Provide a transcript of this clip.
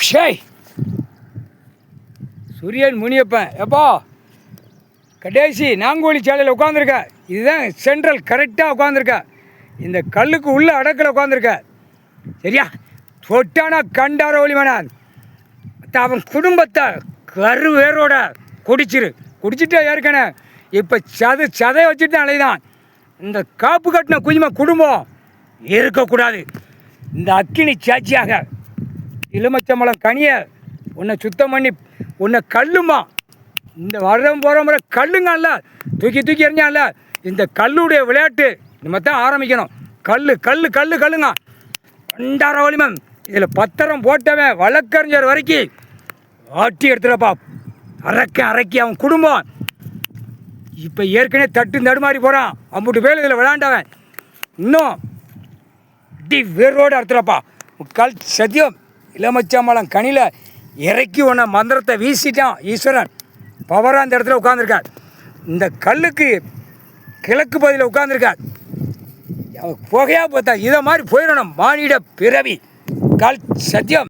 ஷேய் சூரியன் முனியப்பன் எப்போ கடைசி நாங்கோலி சாலையில் உட்காந்துருக்க. இதுதான் சென்ட்ரல் கரெக்டாக உட்காந்துருக்க. இந்த கல்லுக்கு உள்ள அடக்கில் உட்காந்துருக்க. சரியா? தொட்டானா கண்டார ஒளிமனான் அவன் குடும்பத்தை கரு வேரோட குடிச்சிட்டு ஏற்கனவே இப்போ சதையை வச்சுட்டு தான் அலைதான். இந்த காப்பு கட்டின குஞ்சுமா குடும்பம் இருக்கக்கூடாது. இந்த அக்கினி சாட்சியாக எலுமிச்சம்பழம் கனியை உன்னை சுத்தம் பண்ணி உன்னை கல்லுமா இந்த வருடம் போகிற முறை கல்லுங்கல்ல தூக்கி எறிஞ்சான்ல. இந்த கல்லுடைய விளையாட்டு நம்ம தான் ஆரம்பிக்கணும். கல்லுங்க கண்டார வலிமன் இதில் பத்திரம் போட்டவன் வழக்கறிஞர் வரைக்கும் ஆட்டி எடுத்துடப்பா. அரைக்கி அவன் குடும்பம் இப்போ ஏற்கனவே தட்டு தடுமாறி போகிறான். 50 பேர் இதில் விளையாண்டவன் இன்னும் வேரோடு அறுத்துடப்பா. கல் சத்தியம் இளமச்சம்பழம் கனியில் இறக்கி உன்னை மந்திரத்தை வீசிட்டான் ஈஸ்வரன். பவராக அந்த இடத்துல உட்காந்துருக்கார். இந்த கல்லுக்கு கிழக்கு பகுதியில் உட்காந்துருக்கார். புகையாக பார்த்தா இதை மாதிரி போயிடணும் மானிட பிறவி. கல் சத்தியம்.